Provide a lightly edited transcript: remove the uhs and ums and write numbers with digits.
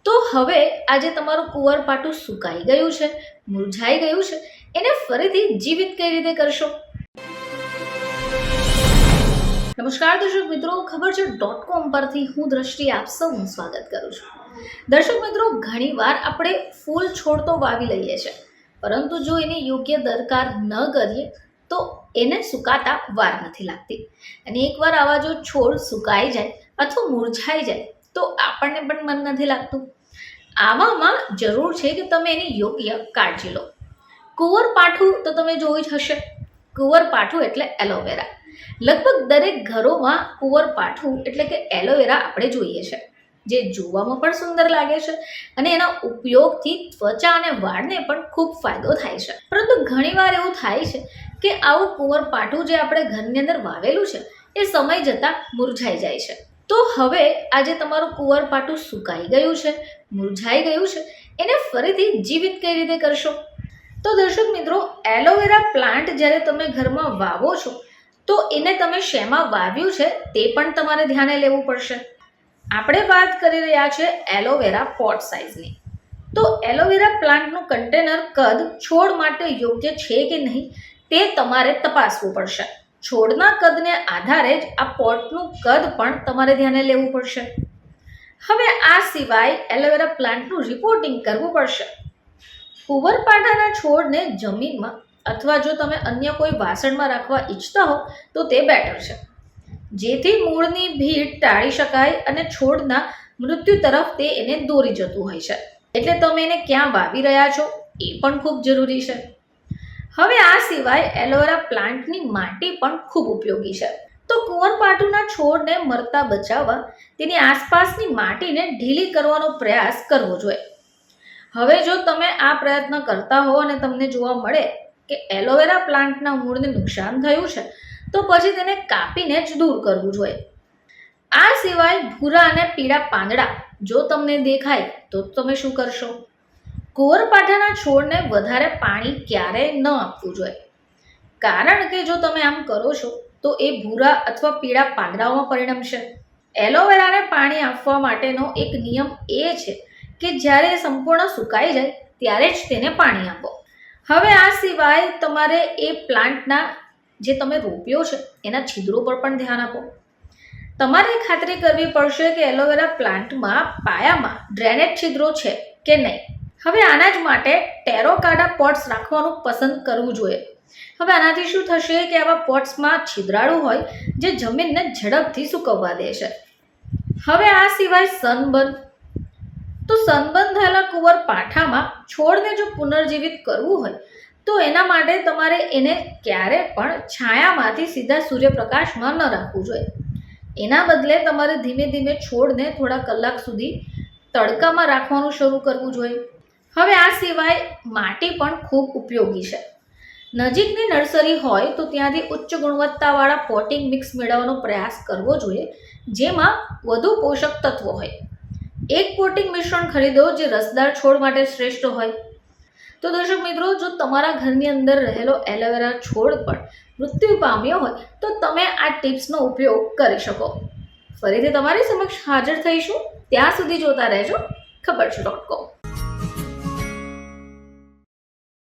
તો હવે આજે તમારું કુંવરપાઠું સુકાઈ ગયું છે, મુરઝાઈ ગયું છે, એને ફરીથી જીવિત કઈ રીતે કરશો? નમસ્કાર દર્શક મિત્રો, ખબર છે .com પરથી હું દ્રષ્ટિ આપ સૌનું સ્વાગત કરું છું. દર્શક મિત્રો, ઘણીવાર આપણે ફૂલ છોડ તો વાવી લઈએ છીએ, પરંતુ જો એની યોગ્ય દરકાર ન કરીએ તો એને સુકાતા વાર નથી લાગતી. અને એકવાર આવા જો છોડ સુકાઈ જાય અથવા મુરઝાઈ જાય તો આપણને પણ મન નથી લાગતું. આવામાં જરૂર છે કે તમે એની યોગ્ય કાળજી લો. કુંવરપાઠું તો તમે જોયું જ હશે. કુંવરપાઠું એટલે એલોવેરા. લગભગ દરેક ઘરોમાં કુંવરપાઠું એટલે કે એલોવેરા આપણે જોઈએ છે, જે જોવામાં પણ સુંદર લાગે છે અને એના ઉપયોગથી ત્વચા અને વાળને પણ ખૂબ ફાયદો થાય છે. પરંતુ ઘણીવાર એવું થાય છે કે આવું કુંવરપાઠું જે આપણે ઘરની અંદર વાવેલું છે એ સમય જતાં મુરઝાઈ જાય છે. તો હવે આજે તમારું કુંવરપાઠું સુકાઈ ગયું છે, મુરઝાઈ ગયું છે, એને ફરીથી જીવિત કઈ રીતે કરશો? તો દર્શક મિત્રો, એલોવેરા પ્લાન્ટ જ્યારે તમે ઘરમાં વાવો છો તો એને તમે શેમાં વાવ્યું છે તે પણ તમારે ધ્યાને લેવું પડશે. આપણે વાત કરી રહ્યા છીએ એલોવેરા પોટ સાઇઝની. તો એલોવેરા પ્લાન્ટનું કન્ટેનર કદ છોડ માટે યોગ્ય છે કે નહીં તે તમારે તપાસવું પડશે. છોડના કદને આધારે જ આ પોટનું કદ પણ તમારે ધ્યાને લેવું પડશે. હવે આ સિવાય એલોવેરા પ્લાન્ટનું રિપોર્ટિંગ કરવું પડશે. કુંવરપાઠાના છોડને જમીનમાં અથવા જો તમે અન્ય કોઈ વાસણમાં રાખવા ઈચ્છતા હો તો તે બેટર છે, જેથી મૂળની ભીડ ટાળી શકાય અને છોડના મૃત્યુ તરફ તે એને દોરી જતું હોય છે. એટલે તમે એને ક્યાં વાવી રહ્યા છો એ પણ ખૂબ જરૂરી છે. હવે આ સિવાય એલોવેરા પ્લાન્ટની માટી પણ ખૂબ ઉપયોગી છે. તો કુંવરપાઠુંના છોડને મરતા બચાવવા તેની આસપાસની માટીને ઢીલી કરવાનો પ્રયાસ કરવો જોઈએ. હવે જો તમે આ પ્રયત્ન કરતા હો અને તમને જોવા મળે કે એલોવેરા પ્લાન્ટના મૂળને નુકસાન થયું છે તો પછી તેને કાપીને જ દૂર કરવું જોઈએ. આ સિવાય ભૂરા અને પીળા પાંદડા જો તમને દેખાય તો તમે શું કરશો? કુંવરપાઠાના છોડને વધારે પાણી ક્યારેય ન આપવું જોઈએ, કારણ કે જો તમે આમ કરો છો તો એ ભૂરા અથવા પીળા પાંદડાઓમાં પરિણમશે. એલોવેરાને પાણી આપવા માટેનો એક નિયમ એ છે કે જ્યારે એ સંપૂર્ણ સુકાઈ જાય ત્યારે જ તેને પાણી આપો. હવે આ સિવાય તમારે એ પ્લાન્ટના જે તમે રોપ્યો છે એના છિદ્રો પર પણ ધ્યાન આપો. તમારે ખાતરી કરવી પડશે કે એલોવેરા પ્લાન્ટમાં પાયામાં ડ્રેનેજ છિદ્રો છે કે નહીં. હવે આના જ માટે ટેરોકાડા પોટ્સ રાખવાનું પસંદ કરવું જોઈએ. હવે આનાથી શું થશે કે આવા પોટ્સમાં છિદ્રાળું હોય જે જમીનને ઝડપથી સૂકવવા દે છે. હવે આ સિવાય સનબર્ન. તો સનબર્ન થયેલા કુંવરપાઠામાં છોડને જો પુનર્જીવિત કરવું હોય તો એના માટે તમારે એને ક્યારે પણ છાયામાંથી સીધા સૂર્યપ્રકાશમાં ન રાખવું જોઈએ. એના બદલે તમારે ધીમે ધીમે છોડને થોડા કલાક સુધી તડકામાં રાખવાનું શરૂ કરવું જોઈએ. હવે આ સિવાય માટી પણ ખૂબ ઉપયોગી છે. નજીકની નર્સરી હોય તો ત્યાંથી ઉચ્ચ ગુણવત્તાવાળા પોટિંગ મિક્સ મેળવવાનો પ્રયાસ કરવો જોઈએ, જેમાં વધુ પોષક તત્વો હોય. એક પોટિંગ મિશ્રણ ખરીદો જે રસદાર છોડ માટે શ્રેષ્ઠ હોય. તો દર્શક મિત્રો, જો તમારા ઘરની અંદર રહેલો એલોવેરા છોડ પણ મૃત્યુ પામ્યો હોય તો તમે આ ટિપ્સનો ઉપયોગ કરી શકો. ફરીથી તમારી સમક્ષ હાજર થઈશું. ત્યાં સુધી જોતા રહેજો ખબર છે .com.